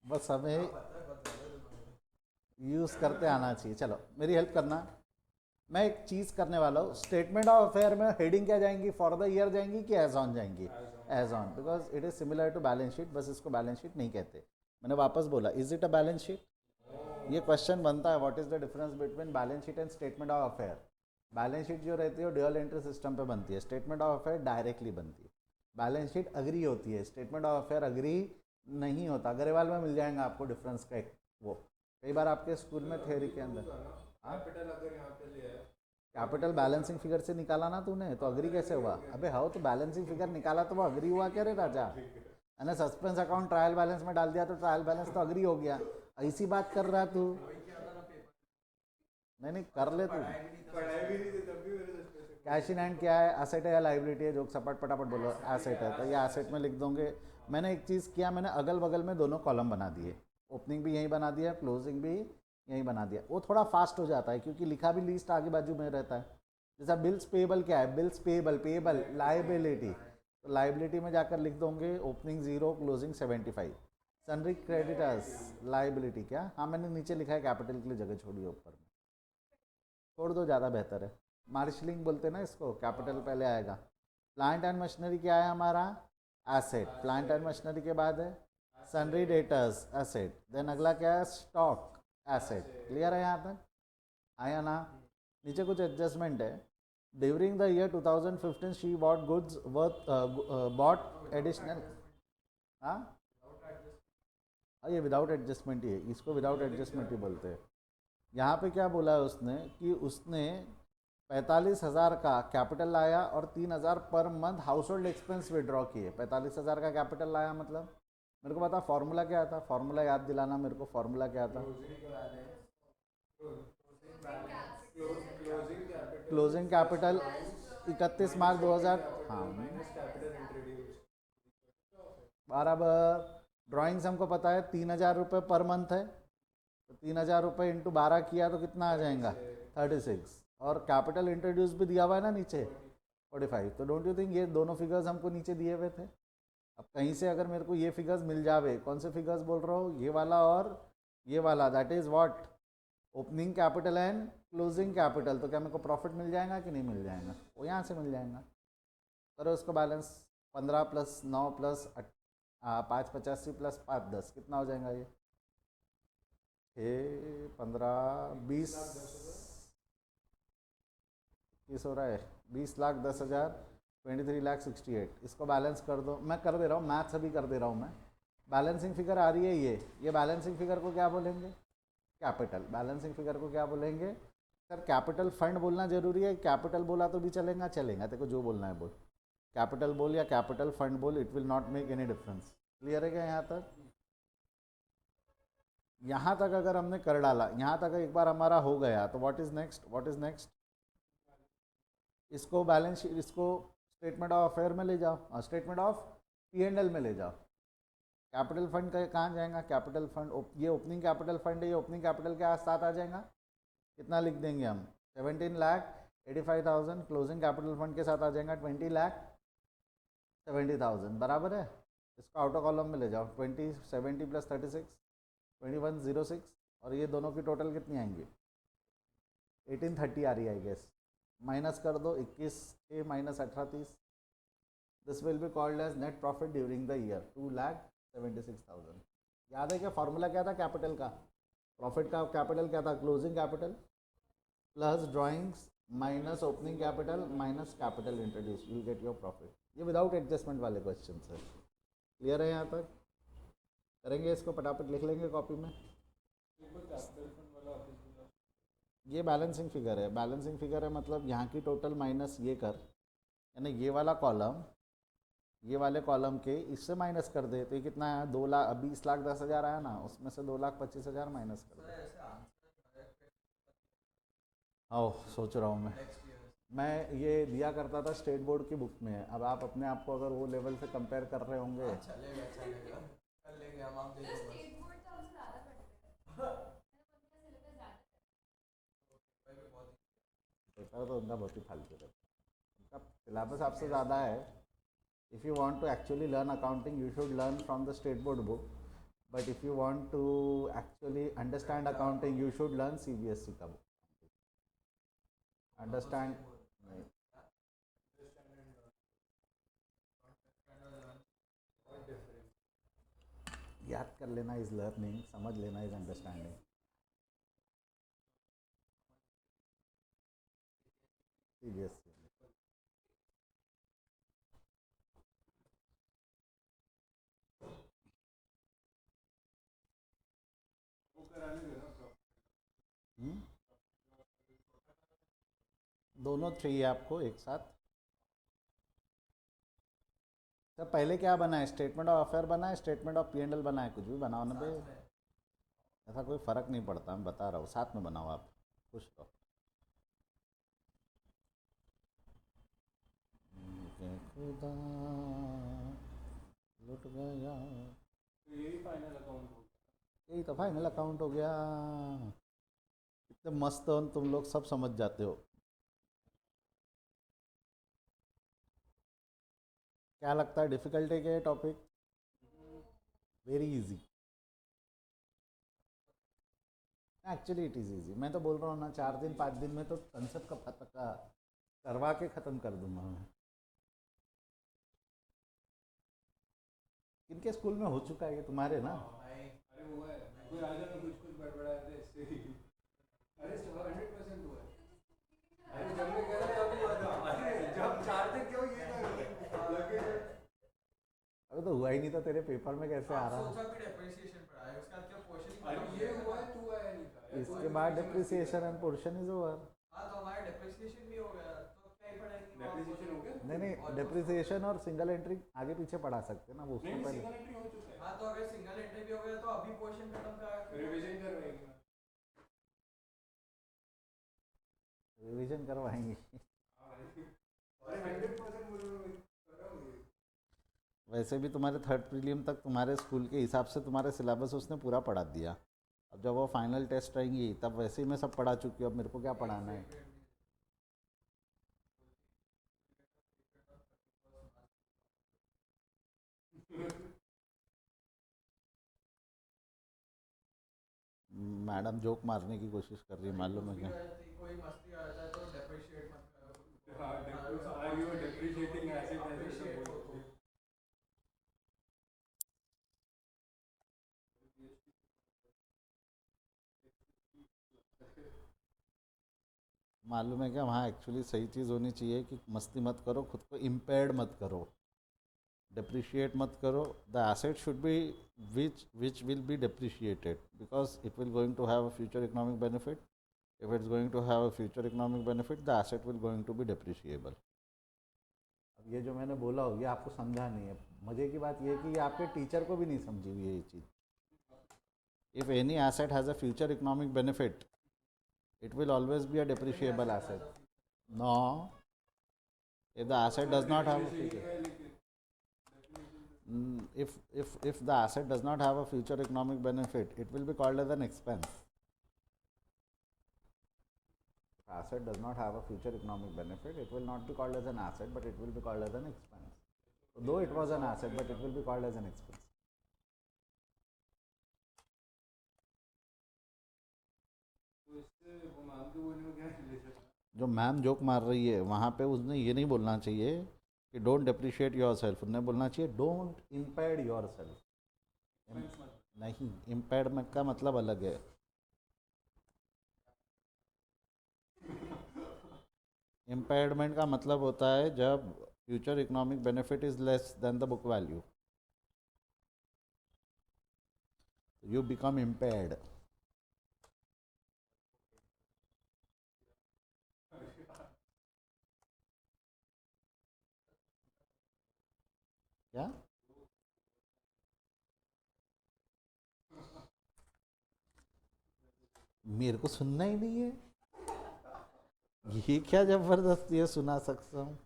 S1: बस हमें
S3: पता है बहुत ज़्यादा तुम्हारे।
S1: यूज़ करते आना चाहिए। चलो मेरी हेल्प करना, मैं एक चीज़ करने वाला हूँ। स्टेटमेंट ऑफ अफेयर में हेडिंग क्या जाएंगी, फॉर द ईयर जाएंगी कि एज ऑन जाएंगी? As on, because it is similar to balance sheet, बस इसको बैलेंस शीट नहीं कहते। मैंने वापस बोला, is it a balance sheet? ये क्वेश्चन बनता है, what is the difference between balance sheet and statement of affair. Balance sheet जो रहती है वो ड्यूअल एंट्री सिस्टम पे बनती है, स्टेटमेंट ऑफ अफेयर डायरेक्टली बनती है। बैलेंस शीट अग्री होती है, स्टेटमेंट ऑफ अफेयर अग्री नहीं होता। गरेवाल में मिल जाएगा आपको डिफरेंस का एक वो, कई बार आपके स्कूल में थ्योरी के अंदर।
S2: कैपिटल अगर यहाँ पे लिया है,
S1: कैपिटल बैलेंसिंग फिगर से निकाला ना तूने, तो अग्री कैसे हुआ? अबे हाँ, तो बैलेंसिंग फिगर निकाला तो वो अग्री हुआ क्या रे राजा? मैंने सस्पेंस अकाउंट ट्रायल बैलेंस में डाल दिया तो ट्रायल बैलेंस तो अग्री हो गया। ऐसी बात कर रहा तू?
S3: वही किया था ना पेपर।
S1: नहीं नहीं कर ले तू।
S3: पढ़ाई भी नहीं था।
S2: पढ़ाई भी नहीं थी तब भी मेरे सस्पेंस से।
S1: कैश इन हैंड क्या है, एसेट है या लाइबिलिटी है? जो सपट पटापट बोलो, एसेट है, तो ये एसेट में लिख दोगे। मैंने एक चीज़ किया, मैंने अगल बगल में दोनों कॉलम बना दिए, ओपनिंग भी यहीं बना दिया, क्लोजिंग भी यहीं बना दिया। वो थोड़ा फास्ट हो जाता है क्योंकि लिखा भी लिस्ट आगे बाजू में रहता है। जैसा बिल्स पेबल क्या है, बिल्स पेबल, पेबल लाइबिलिटी, तो लाइबिलिटी में जाकर लिख दोगे ओपनिंग 0 क्लोजिंग 75। सनरी क्रेडिटर्स लाइबिलिटी क्या, हाँ मैंने नीचे लिखा है, कैपिटल के लिए जगह छोड़ी है ऊपर में, छोड़ दो ज़्यादा बेहतर है। मार्शलिंग बोलते हैं ना इसको, कैपिटल पहले आएगा। प्लांट एंड मशीनरी क्या है हमारा, एसेट। प्लांट एंड मशीनरी के बाद है सनरी डेटर्स, एसेट। देन अगला क्या है, स्टॉक, एसेट। क्लियर है यहाँ तक? आया ना? नीचे कुछ एडजस्टमेंट है। During the year 2015 she bought goods worth bought additional, हाँ ये विदाउट एडजस्टमेंट ही है, इसको विदाउट एडजस्टमेंट ही बोलते हैं। यहाँ पे क्या बोला है उसने कि उसने 45,000 का कैपिटल लाया और 3,000 per month house hold expense withdraw किए। 45,000 का कैपिटल लाया मतलब, मेरे को पता फार्मूला क्या था, फार्मूला याद दिलाना मेरे को, फार्मूला क्या था? क्लोजिंग कैपिटल 31 मार्च 2000, हाँ बराबर। ड्राइंग्स हमको पता है 3,000 रुपये पर मंथ है, तो 3,000 रुपये इंटू 12 किया तो कितना आ जाएगा, 36। और कैपिटल इंट्रोड्यूस भी दिया हुआ है ना नीचे, 45। तो डोंट यू थिंक ये दोनों फिगर्स हमको नीचे दिए हुए थे? अब कहीं से अगर मेरे को ये फिगर्स मिल जावे, कौन से फिगर्स बोल रहा हूँ, ये वाला और ये वाला, that is what, opening capital and closing capital. तो क्या मेरे को प्रॉफिट मिल जाएगा कि नहीं मिल जाएगा? वो यहाँ से मिल जाएगा। करो उसको बैलेंस, 15 प्लस 9 प्लस 585 प्लस 5 10, कितना हो जाएगा ये? 6 15 20 किस हो रहा है, 20,10,000, 23,68। इसको बैलेंस कर दो, मैं कर दे रहा हूँ, मैथ्स अभी कर दे रहा हूँ मैं। बैलेंसिंग फिगर आ रही है ये बैलेंसिंग फिगर को क्या बोलेंगे, कैपिटल। बैलेंसिंग फिगर को क्या बोलेंगे, सर कैपिटल फंड बोलना जरूरी है, कैपिटल बोला तो भी चलेगा, चलेगा तेरे को जो बोलना है बोल, कैपिटल बोल या कैपिटल फंड बोल, it will not make any difference. Clear है क्या यहाँ तक? यहाँ तक अगर हमने कर डाला, यहाँ तक एक बार हमारा हो गया तो what is next, what is next? इसको बैलेंस शीट, इसको स्टेटमेंट ऑफ अफेयर में ले जाओ, स्टेटमेंट ऑफ P&L में ले जाओ। कैपिटल फंड कहाँ जाएगा? कैपिटल फंड, ये ओपनिंग कैपिटल फंड है, ये ओपनिंग कैपिटल के साथ आ जाएगा। कितना लिख देंगे हम? 17,85,000। क्लोजिंग कैपिटल फंड के साथ आ जाएगा 20,70,000, बराबर है। इसको आउटर कॉलम में ले जाओ, 2070 + 36 2106, और ये दोनों की टोटल कितनी आएंगी? 1830 आ रही है आई गेस। माइनस कर दो 21 6 minus 1830। This will be called as net profit during the year, 2,76,000। याद है क्या फॉर्मूला क्या था कैपिटल का? प्रॉफिट का कैपिटल क्या था? Closing capital plus drawings minus opening capital minus capital introduce, you will get your profit. ये विदाउट एडजस्टमेंट वाले क्वेश्चन है। क्लियर है यहाँ तक? करेंगे इसको, फटाफट लिख लेंगे कॉपी में। ये बैलेंसिंग फिगर है, बैलेंसिंग फिगर है मतलब यहाँ की टोटल माइनस ये कर, यानी ये वाला कॉलम ये वाले कॉलम के इससे माइनस कर दे, तो ये कितना है? 2,20,10,000 आया ना, उसमें से 2,25,000 माइनस कर दे। आओ सोच रहा हूँ मैं ये दिया करता था स्टेट बोर्ड की बुक में। अब आप अपने आप को अगर वो लेवल से कंपेयर कर रहे होंगे,
S3: चलेगा चलेगा कर लेंगे हम, आप देखो बस।
S4: स्टेट बोर्ड तो हमसे ज़्यादा पढ़ते हैं। सिलेबस ज़्यादा है।
S1: पेपर तो उनका बहुत ही फालतू रहता है, उनका सिलेबस आपसे ज़्यादा है। If you want to actually learn accounting you should learn from the state board book, but if you want to actually understand accounting you should learn CBSE का बुक। अंडरस्टैंड नहीं, याद कर लेना इज़ लर्निंग, समझ लेना is understanding. CBSE दोनों चाहिए आपको एक साथ। तो पहले क्या बना है? स्टेटमेंट ऑफ अफेयर बना है, स्टेटमेंट ऑफ P&L बना है, कुछ भी बनाओ ना भाई, ऐसा कोई फ़र्क नहीं पड़ता। मैं बता रहा हूँ साथ में बनाओ, आप खुश रहो। मुझे खुदा लुट गया,
S2: तो यही फाइनल अकाउंट हो गया।
S1: यही तो फाइनल अकाउंट हो गया। कितने मस्त हो तुम लोग, सब समझ जाते हो। क्या लगता है डिफ़िकल्ट है क्या ये topic? Very easy, actually it is easy. मैं तो बोल रहा हूँ ना, 4 दिन 5 दिन में तो कंसेप्ट का पता करवा के ख़त्म कर दूंगा मैं। किनके स्कूल में हो चुका है ये? तुम्हारे ना?
S2: अरे हुआ है, कोई आ जाए कुछ कुछ बड़बड़ाया था इससे ही। अरे 100% हुआ है। अरे जब मैं कह रहा था अभी हुआ था, अरे जब 4 दिन क्यों ये लगे।
S1: अबे तो हुआ ही नहीं था, तेरे पेपर में कैसे आ रहा?
S3: सोचा भी डेप्रिसिएशन पढ़ा है, उसका क्या क्वेश्चन?
S2: अरे ये हुआ है, तू आया नहीं था।
S1: इसके बाद depreciation end portion is over.
S3: हाँ तो हमारा डेप्रिसिएशन भी हो गया, तो क्या ही पढ़ाएंगे?
S2: डेप्रिसिएशन हो गया?
S1: नहीं नहीं, डिप्रिसिएशन और सिंगल एंट्री आगे पीछे पढ़ा सकते हैं ना, वो उसमें
S2: नहीं,
S1: पहले
S2: सिंगल एंट्री हो चुका है।
S3: हाँ तो अगर सिंगल एंट्री भी हो गया तो अभी पोर्शन खत्म करा
S2: रिवीजन करवाएंगे।
S1: रिवीजन करवाएंगे।
S2: अरे 100% मुझे कर रहा हूँ ये।
S1: वैसे भी तुम्हारे थर्ड प्रीलिम तक तुम्हारे स्कूल के हिसाब से तुम्हारे सिलेबस उसने पूरा पढ़ा दिया। अब जब वो फाइनल टेस्ट रहेंगी तब वैसे ही मैं सब पढ़ा चुकी हूँ, अब मेरे को क्या पढ़ाना है? मैडम जोक मारने की कोशिश कर रही है, मालूम है क्या?
S3: कोई मस्ती आ जाता है तो डेप्रिशिएट मत करो।
S2: हाँ, are you depreciating asset ऐसे
S3: Appreciate
S2: सब
S3: हो
S2: बोलते हैं।
S1: मालूम है क्या, वहाँ एक्चुअली सही चीज़ होनी चाहिए कि मस्ती मत करो, खुद को इम्पेयर्ड मत करो, depreciate मत करो। The asset should be which will be depreciated because it will going to have a future economic benefit. if it's going to have a future economic benefit, the asset will going to be depreciable. अब ये जो मैंने बोला हो ये आपको समझा नहीं है. मज़े की बात ये है कि ये आपके टीचर को भी नहीं समझी हुई है ये चीज़. If any asset has a future economic benefit, it will always be a depreciable asset. No. If the asset does not have a future, if the asset does not have a future economic benefit, it will be called as an expense. If asset does not have a future economic benefit, it will not be called as an asset, but it will be called as an expense. So though it was an asset, but it will be called as an expense.
S2: तो इससे वो ma'am के बोलने में क्या relation है?
S1: जो ma'am joke मार रही है वहाँ पे उसने ये नहीं बोलना चाहिए कि डोंट डिप्रिशिएट योर सेल्फ, उन्हें बोलना चाहिए डोंट इम्पेयर योर सेल्फ. नहीं, इम्पेयरमेंट का मतलब अलग है. इम्पेयरमेंट का मतलब होता है जब future economic benefit is less than the book value, you become impaired. क्या मेरे को सुनना ही नहीं है, ये क्या जबरदस्ती है, सुना सकता हूँ.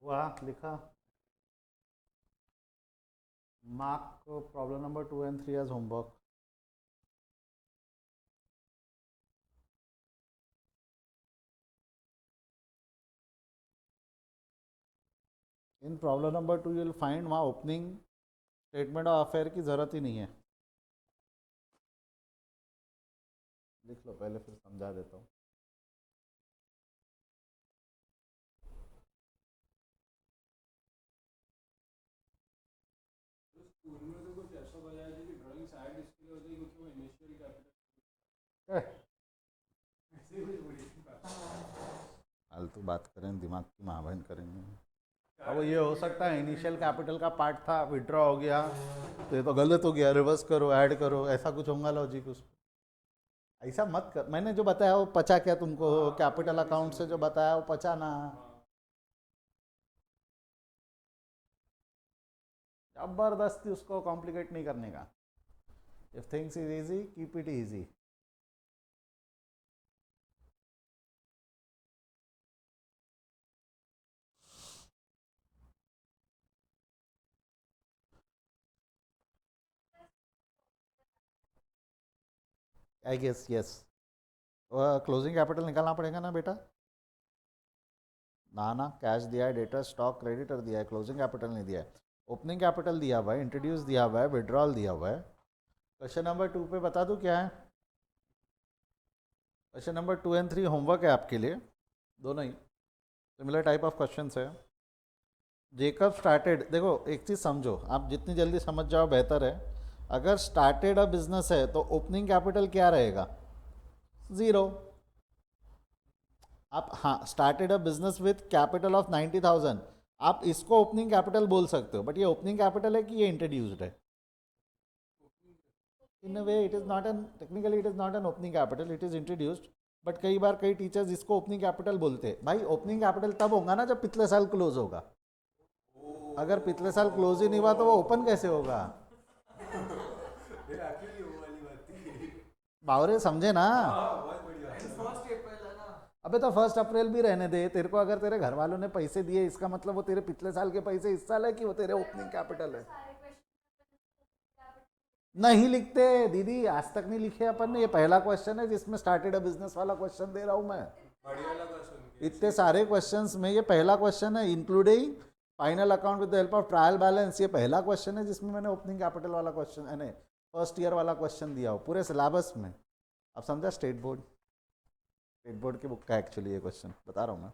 S1: वाह लिखा. Mark problem number 2 and 3 as homework. In problem number 2 you'll find वहाँ ओपनिंग स्टेटमेंट ऑफ अफेयर की ज़रूरत ही नहीं है. लिख लो पहले फिर समझा देता हूँ.
S2: तो स्कूल में तो कुछ ऐसा बताया था कि ड्राइंग साइड इसके लिए होती है क्योंकि वो इनिशियल कैपिटल ऐसे ही कुछ बोली थी बात.
S1: फालतू बात करें, दिमाग की महाबहन करेंगे. अब ये हो सकता है इनिशियल कैपिटल का पार्ट था, विड्रॉ हो गया तो ये तो गलत हो गया, रिवर्स करो, ऐड करो, ऐसा कुछ होगा लॉजिक उस. ऐसा मत कर. मैंने जो बताया वो पचा क्या तुमको? कैपिटल अकाउंट से जो बताया वो पचा ना. जबरदस्ती उसको कॉम्प्लिकेट नहीं करने का. If things is easy keep it easy. I guess yes. Closing capital निकालना पड़ेगा ना बेटा. ना ना, कैश दिया है, डेटर, स्टॉक, क्रेडिटर दिया है, क्लोजिंग कैपिटल नहीं दिया है. ओपनिंग कैपिटल दिया हुआ है, इंट्रोड्यूस दिया हुआ है, विड्रॉल दिया हुआ है. क्वेश्चन नंबर 2 पे बता दूं क्या है. क्वेश्चन नंबर 2 and 3 होमवर्क है आपके लिए, दोनों ही सिमिलर टाइप ऑफ क्वेश्चन है। जेकब स्टार्टेड, देखो एक चीज़ समझो, आप जितनी जल्दी समझ जाओ बेहतर है। अगर स्टार्टेड अ बिजनेस है तो ओपनिंग कैपिटल क्या रहेगा? 0। आप हाँ, started a business with capital of 90,000, आप इसको ओपनिंग कैपिटल बोल सकते हो, बट ये ओपनिंग कैपिटल है कि ये इंट्रोड्यूस्ड है? In a way it is not an, technically it is not an opening capital, it is introduced. But कई बार कई टीचर्स इसको ओपनिंग कैपिटल बोलते हैं। भाई ओपनिंग कैपिटल तब होगा ना जब पिछले साल क्लोज होगा। अगर पिछले साल क्लोज ही नहीं हुआ तो वो ओपन कैसे होगा?
S2: ये एक्चुअली वो वाली बात थी।
S1: बावरे समझे ना?
S2: बहुत बढ़िया।
S3: फर्स्ट अप्रैल है ना।
S1: अबे तो 1 अप्रैल भी रहने दे तेरे को। अगर तेरे घर वालों ने पैसे दिए इसका मतलब वो तेरे पिछले साल के पैसे इस साल है कि वो तेरे ओपनिंग कैपिटल है?
S4: सारे क्वेश्चन
S1: नहीं लिखते दीदी, आज तक नहीं लिखे अपन ने। ये पहला क्वेश्चन है जिसमें स्टार्टेड अ बिजनेस वाला क्वेश्चन दे रहा हूं मैं।
S2: बढ़िया लगा सुन के।
S1: इतने सारे क्वेश्चंस में ये पहला क्वेश्चन है, including final account with the help of trial balance. ये पहला क्वेश्चन है जिसमें मैंने ओपनिंग कैपिटल वाला क्वेश्चन, यानी फर्स्ट ईयर वाला क्वेश्चन दिया हो पूरे सिलेबस में। अब समझा? स्टेट बोर्ड की बुक का एक्चुअली ये क्वेश्चन बता रहा हूँ मैं।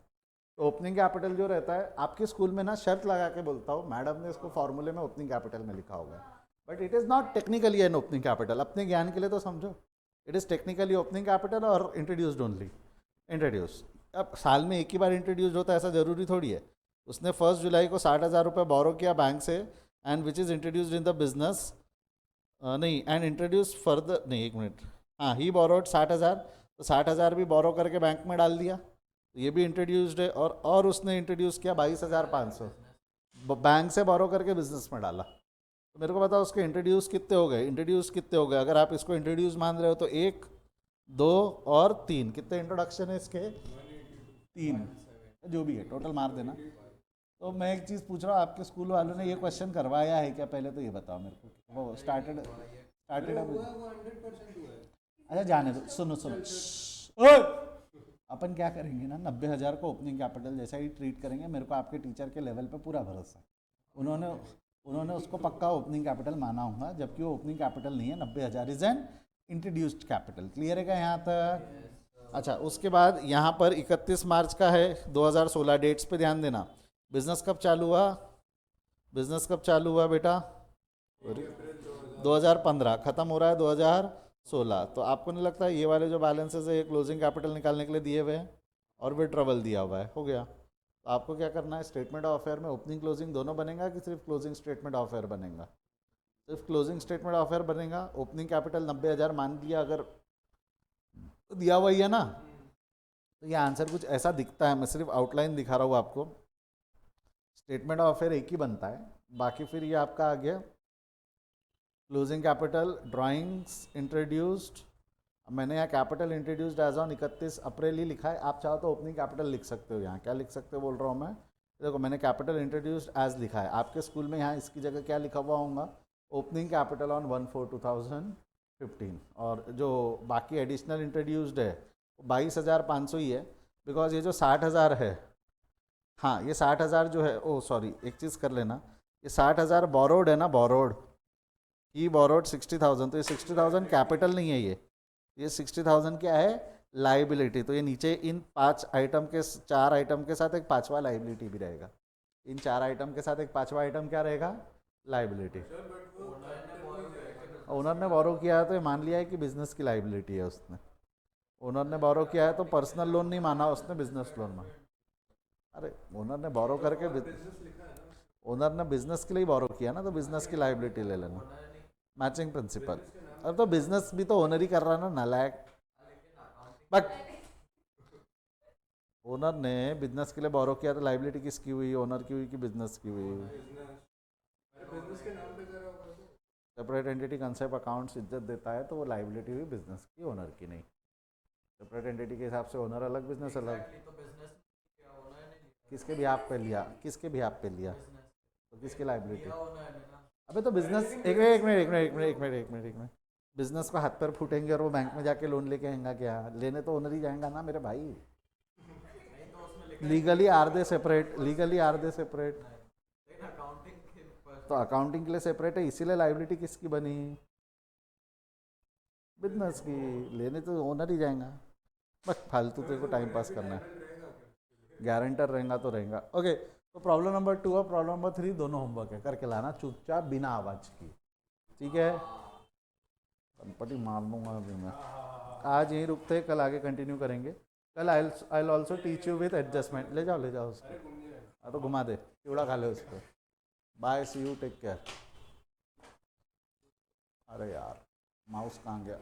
S1: तो ओपनिंग कैपिटल जो रहता है आपके स्कूल में ना, शर्त लगा के बोलता हूँ, मैडम ने इसको फॉर्मूले में ओपनिंग कैपिटल में लिखा होगा, but it is not technically N opening capital. अपने ज्ञान के लिए तो समझो, it is technically opening capital और इंट्रोड्यूस्ड ओनली। इंट्रोड्यूस अब साल में एक ही बार इंट्रोड्यूस होता है ऐसा ज़रूरी थोड़ी है। उसने 1 जुलाई को 60,000 रुपये बोरो किया बैंक से, and which is introduced in the business, नहीं एंड इंट्रोड्यूस फर्दर, नहीं 1 मिनट, हाँ ही बोरोड 60,000, तो 60,000 भी बोरो करके बैंक में डाल दिया, तो ये भी इंट्रोड्यूस्ड है। और उसने इंट्रोड्यूस किया 22,500 बैंक से बोरो करके बिजनेस में डाला। तो मेरे को बताओ उसके इंट्रोड्यूस कितने हो गए? इंट्रोड्यूस कितने हो गए? अगर आप इसको इंट्रोड्यूस मान रहे हो तो 1, 2 और 3, कितने इंट्रोडक्शन है इसके? 3, जो भी है टोटल मार देना। तो मैं एक चीज़ पूछ रहा हूँ, आपके स्कूल वालों ने ये क्वेश्चन करवाया है क्या? पहले तो ये बताओ मेरे को। वो स्टार्टेड
S2: वो 100% हुआ है।
S1: अच्छा जाने दो, सुनो सुनो, ओए! अपन क्या करेंगे ना, 90,000 को ओपनिंग कैपिटल जैसा ही ट्रीट करेंगे। मेरे को आपके टीचर के लेवल पे पूरा भरोसा है, उन्होंने उसको पक्का ओपनिंग कैपिटल माना होगा, जबकि वो ओपनिंग कैपिटल नहीं है। 90,000 is an introduced capital. Clear है क्या यहाँ तक? अच्छा, उसके बाद यहाँ पर 31 मार्च का है 2016, डेट्स पे ध्यान देना। बिजनेस कब चालू हुआ? बिजनेस कब चालू हुआ बेटा? 2015, ख़त्म हो रहा है 2016। तो आपको नहीं लगता ये वाले जो बैलेंसेस है ये क्लोजिंग कैपिटल निकालने के लिए दिए हुए हैं और भी ट्रबल दिया हुआ है? हो गया। तो आपको क्या करना है, स्टेटमेंट ऑफ अफेयर में ओपनिंग क्लोजिंग दोनों बनेगा कि सिर्फ क्लोजिंग स्टेटमेंट ऑफ अफेयर बनेगा? सिर्फ क्लोजिंग स्टेटमेंट ऑफ अफेयर बनेगा। ओपनिंग कैपिटल 90,000 मान लिया, अगर दिया हुआ ही है ना, तो ये आंसर कुछ ऐसा दिखता है। मैं सिर्फ आउटलाइन दिखा रहा हूँ आपको। स्टेटमेंट ऑफ अफेयर एक ही बनता है, बाकी फिर ये आपका आ गया क्लोजिंग कैपिटल, ड्राइंग्स इंट्रोड्यूस्ड। मैंने यहाँ कैपिटल इंट्रोड्यूस्ड एज ऑन 31 अप्रैल ही लिखा है। आप चाहो तो ओपनिंग कैपिटल लिख सकते हो। यहाँ क्या लिख सकते हो बोल रहा हूँ मैं, देखो मैंने कैपिटल इंट्रोड्यूस्ड एज लिखा है। आपके स्कूल में यहाँ इसकी जगह क्या लिखा हुआ होगा? Opening capital on 1/4/2015। और जो बाकी एडिशनल इंट्रोड्यूस्ड है 22,500 ही है, बिकॉज ये जो 60,000 है, हाँ ये 60,000 जो है, ओ सॉरी एक चीज़ कर लेना, ये 60,000 बोरोड है ना, बोरोड ही बोरोड 60,000, तो ये 60,000 कैपिटल नहीं है, ये 60,000 क्या है? लाइबिलिटी। तो ये नीचे इन 4 आइटम के साथ एक 5वां लाइबिलिटी भी रहेगा। इन 4 आइटम के साथ एक 5वां आइटम क्या रहेगा? लाइबिलिटी। ओनर ने बोरो किया है तो ये मान लिया है कि बिजनेस की लाइबिलिटी है उसने। ओनर ने बोरो किया है तो पर्सनल लोन नहीं माना उसने, बिजनेस लोन माना। अरे ओनर ने बोरो करके, ओनर ने बिजनेस के लिए बोरो किया ना, तो बिजनेस की लाइबिलिटी ले लेना, मैचिंग प्रिंसिपल। अब तो बिजनेस भी तो ओनर ही कर रहा है ना, नालायक। बट ओनर ने बिजनेस के लिए बोरो किया तो लाइबिलिटी किसकी हुई? ओनर की हुई कि बिजनेस की हुई?
S2: बिजनेस के नाम पे करा होगा तो।
S1: सेपरेट एंटिटी कंसेप्ट अकाउंट्स इज्जत देता है, तो वो लाइबिलिटी हुई बिजनेस की, ओनर की नहीं। सेपरेट एंटिटी के हिसाब से ओनर अलग, बिजनेस अलग। किसके भी आप पे लिया? किसके भी आप पे लिया? तो किसकी लाइबिलिटी? अबे तो बिजनेस, एक मिनट, बिजनेस को हाथ पैर फूटेंगे और वो बैंक में जाके लोन लेके आएगा क्या? लेने तो ओनर ही जाएगा ना मेरे भाई। Legally are they separate? तो अकाउंटिंग के लिए सेपरेट है, इसीलिए लाइबिलिटी किसकी बनी? बिजनेस की। लेने तो ओनर ही जाएगा। बस फालतू तेरे को टाइम पास करना है। गारंटर रहेगा तो रहेगा। ओके, तो प्रॉब्लम नंबर 2 और प्रॉब्लम नंबर 3 दोनों होमवर्क है, करके लाना चुपचाप बिना आवाज़ की, ठीक है? पटी मार दूंगा अभी मैं। आज यहीं रुकते हैं, कल आगे कंटिन्यू करेंगे। कल I also teach you with adjustment. ले जाओ उसको, हाँ तो घुमा दे, चिवड़ा खा ले उसको। Bye, see you, take care. अरे यार माउस कहाँ गया?